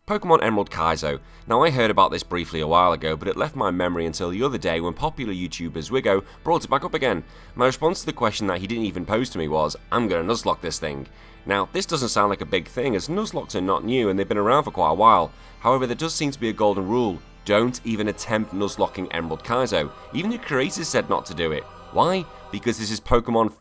Pokemon Emerald Kaizo. Now I heard about this briefly a while ago, but it left my memory until the other day when popular YouTuber Zwigo brought it back up again. My response to the question that he didn't even pose to me was, I'm gonna Nuzlocke this thing. Now, this doesn't sound like a big thing, as Nuzlocks are not new and they've been around for quite a while. However, there does seem to be a golden rule. Don't even attempt Nuzlocking Emerald Kaizo. Even the creators said not to do it. Why? Because this is Pokemon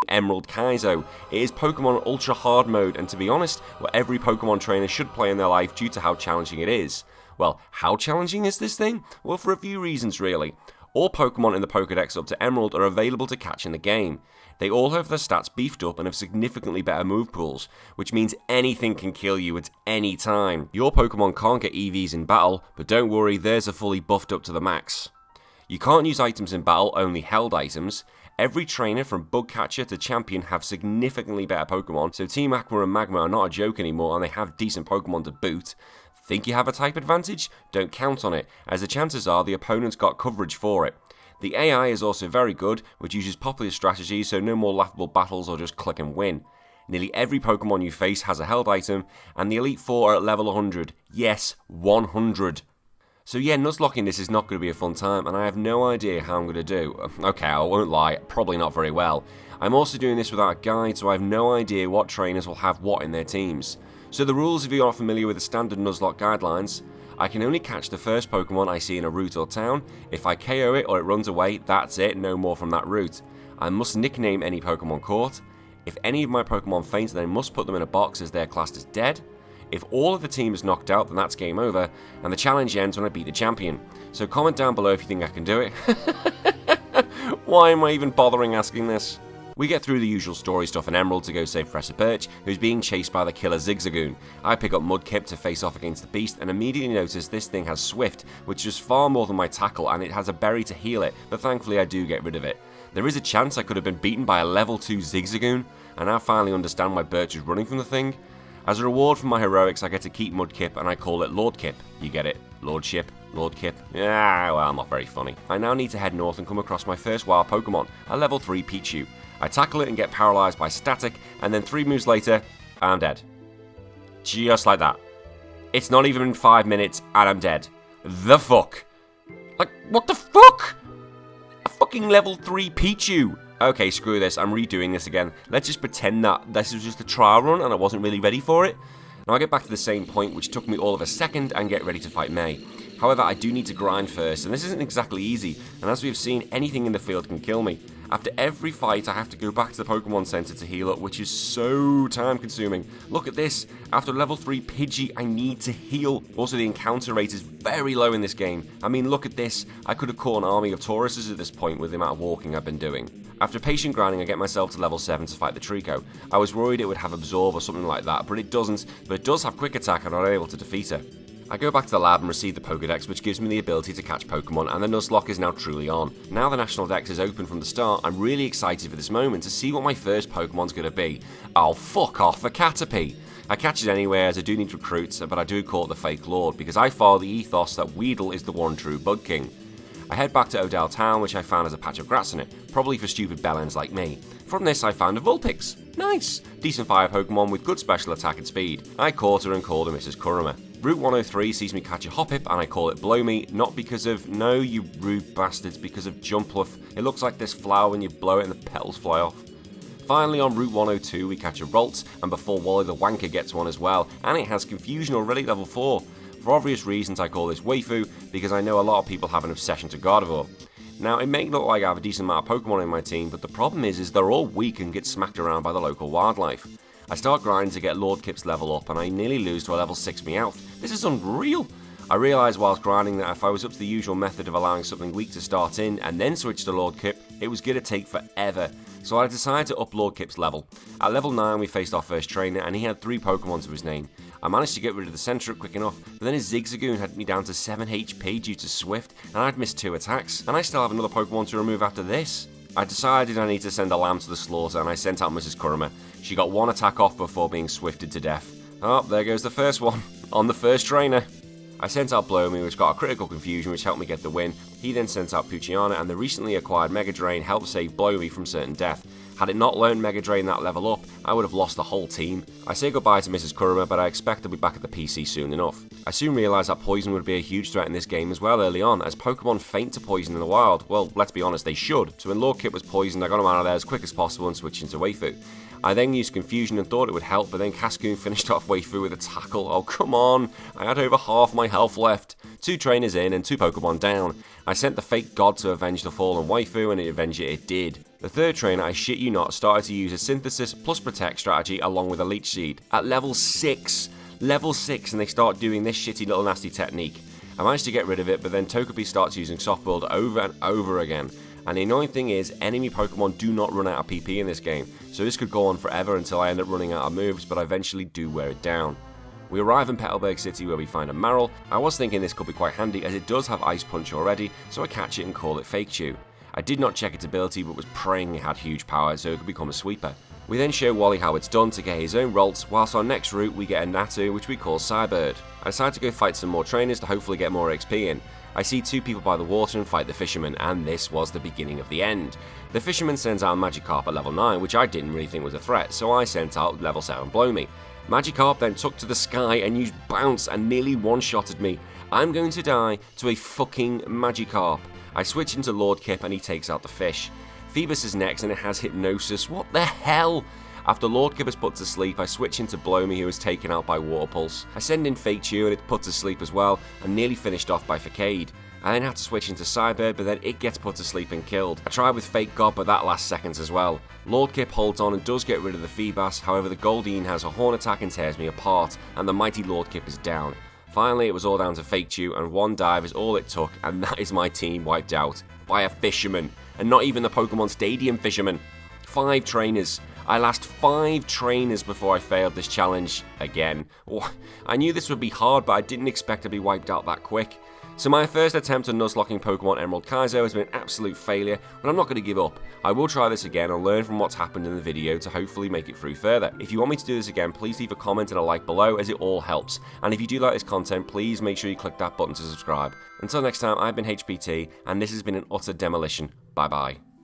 Emerald Kaizo. It is Pokemon Ultra Hard mode, and to be honest, what every Pokemon trainer should play in their life due to how challenging it is. Well, how challenging is this thing? Well, for a few reasons really. All Pokemon in the Pokedex up to Emerald are available to catch in the game. They all have their stats beefed up and have significantly better move pools, which means anything can kill you at any time. Your Pokemon can't get EVs in battle, but don't worry, theirs are fully buffed up to the max. You can't use items in battle, only held items. Every trainer from Bug Catcher to Champion have significantly better Pokemon, so Team Aqua and Magma are not a joke anymore and they have decent Pokemon to boot. Think you have a type advantage? Don't count on it, as the chances are the opponent's got coverage for it. The AI is also very good, which uses popular strategies, so no more laughable battles or just click and win. Nearly every Pokemon you face has a held item, and the Elite Four are at level 100. Yes, 100. So yeah, Nuzlocking this is not going to be a fun time, and I have no idea how I'm going to do. Okay, I won't lie, probably not very well. I'm also doing this without a guide, so I have no idea what trainers will have what in their teams. So the rules, if you are familiar with the standard Nuzlocke guidelines: I can only catch the first Pokemon I see in a route or town. If I KO it or it runs away, that's it, no more from that route. I must nickname any Pokemon caught. If any of my Pokemon faint, then I must put them in a box as they are classed as dead. If all of the team is knocked out, then that's game over, and the challenge ends when I beat the champion. So comment down below if you think I can do it. Why am I even bothering asking this? We get through the usual story stuff in Emerald to go save Professor Birch, who's being chased by the killer Zigzagoon. I pick up Mudkip to face off against the beast, and immediately notice this thing has Swift, which is far more than my tackle, and it has a berry to heal it, but thankfully I do get rid of it. There is a chance I could have been beaten by a level 2 Zigzagoon. I now finally understand why Birch is running from the thing. As a reward for my heroics, I get to keep Mudkip, and I call it Lord Kip. You get it? Lordship? Lord Kip? Yeah, well, not very funny. I now need to head north and come across my first wild Pokemon, a level 3 Pichu. I tackle it and get paralyzed by static, and then 3 moves later, I'm dead. Just like that. It's not even 5 minutes, and I'm dead. The fuck? Like, what the fuck? A fucking level 3 Pichu! Okay, screw this, I'm redoing this again. Let's just pretend that this was just a trial run and I wasn't really ready for it. Now I get back to the same point, which took me all of a second, and get ready to fight May. However, I do need to grind first, and this isn't exactly easy, and as we have seen, anything in the field can kill me. After every fight, I have to go back to the Pokemon Center to heal up, which is so time consuming. Look at this, after level 3 Pidgey, I need to heal. Also, the encounter rate is very low in this game. I mean, look at this, I could have caught an army of Tauruses at this point with the amount of walking I've been doing. After patient grinding, I get myself to level 7 to fight the Trico. I was worried it would have Absorb or something like that, but it doesn't, but it does have Quick Attack and I'm able to defeat her. I go back to the lab and receive the Pokedex, which gives me the ability to catch Pokemon, and the Nuzlocke is now truly on. Now the National Dex is open from the start, I'm really excited for this moment to see what my first Pokemon's going to be. Oh, fuck off, a Caterpie! I catch it anyway, as I do need recruits, but I do call it the Fake Lord, because I follow the ethos that Weedle is the one true Bug King. I head back to Odell Town, which I found has a patch of grass in it, probably for stupid bellends like me. From this I found a Vulpix. Nice! Decent fire Pokemon with good special attack and speed. I caught her and called her Mrs. Kurama. Route 103 sees me catch a Hoppip and I call it Blow Me, not because of, no you rude bastards, because of Jumpluff. It looks like this flower when you blow it and the petals fly off. Finally on Route 102 we catch a Ralts, and before Wally the Wanker gets one as well, and it has Confusion already at level 4. For obvious reasons I call this Waifu, because I know a lot of people have an obsession to Gardevoir. Now it may look like I have a decent amount of Pokemon in my team, but the problem is they're all weak and get smacked around by the local wildlife. I start grinding to get Lord Kip's level up and I nearly lose to a level 6 Meowth. This is unreal! I realised whilst grinding that if I was up to the usual method of allowing something weak to start in and then switch to Lord Kip, it was going to take forever. So I decided to up Lord Kip's level. At level 9 we faced our first trainer and he had 3 Pokemon to his name. I managed to get rid of the Sentret quick enough, but then his Zigzagoon had me down to 7 HP due to Swift, and I'd missed 2 attacks, and I still have another Pokemon to remove after this. I decided I need to send a lamb to the slaughter, and I sent out Mrs. Kurama. She got 1 attack off before being swifted to death. Oh, there goes the first one, on the first trainer. I sent out Blow Me, which got a critical confusion, which helped me get the win. He then sent out Poochyena, and the recently acquired Mega Drain helped save Blow Me from certain death. Had it not learned Mega Drain that level up, I would have lost the whole team. I say goodbye to Mrs. Kurama, but I expect to be back at the PC soon enough. I soon realised that poison would be a huge threat in this game as well early on, as Pokemon faint to poison in the wild. Well, let's be honest, they should. So when Lord Kip was poisoned, I got him out of there as quick as possible and switched into Waifu. I then used Confusion and thought it would help, but then Cascoon finished off Waifu with a tackle. Oh, come on! I had over half my health left. 2 trainers in and 2 Pokemon down. I sent the fake god to avenge the fallen Waifu, and it did. The 3rd trainer, I shit you not, started to use a Synthesis plus Protect strategy along with a Leech Seed. At level 6, and they start doing this shitty little nasty technique. I managed to get rid of it, but then Togepi starts using Soft Build over and over again. And the annoying thing is, enemy Pokemon do not run out of PP in this game, so this could go on forever until I end up running out of moves, but I eventually do wear it down. We arrive in Petalburg City where we find a Marill. I was thinking this could be quite handy as it does have Ice Punch already, so I catch it and call it Fake Chew. I did not check its ability but was praying it had huge power so it could become a sweeper. We then show Wally how it's done to get his own Ralts, whilst our next route we get a Natu which we call Cybird. I decide to go fight some more trainers to hopefully get more XP in. I see 2 people by the water and fight the fisherman, and this was the beginning of the end. The fisherman sends out Magikarp at level 9, which I didn't really think was a threat, so I sent out level 7 Blowme. Magikarp then took to the sky and used Bounce and nearly one-shotted me. I'm going to die to a fucking Magikarp. I switch into Lord Kip and he takes out the fish. Phoebus is next and it has Hypnosis. What the hell? After Lord Kip is put to sleep, I switch into Blowme who is taken out by Water Pulse. I send in Fake Chew and it's put to sleep as well, and nearly finished off by Facade. I then have to switch into Cybird, but then it gets put to sleep and killed. I tried with Fake God, but that lasts seconds as well. Lord Kip holds on and does get rid of the Feebas, however the Goldeen has a Horn Attack and tears me apart, and the mighty Lord Kip is down. Finally, it was all down to Fake Chew, and 1 dive is all it took, and that is my team wiped out. By a fisherman, and not even the Pokemon Stadium fisherman. 5 trainers. I last 5 trainers before I failed this challenge again. I knew this would be hard, but I didn't expect to be wiped out that quick. So my first attempt at Nuzlocking Pokemon Emerald Kaizo has been an absolute failure, but I'm not going to give up. I will try this again and learn from what's happened in the video to hopefully make it through further. If you want me to do this again, please leave a comment and a like below as it all helps. And if you do like this content, please make sure you click that button to subscribe. Until next time, I've been HPT, and this has been an utter demolition. Bye bye.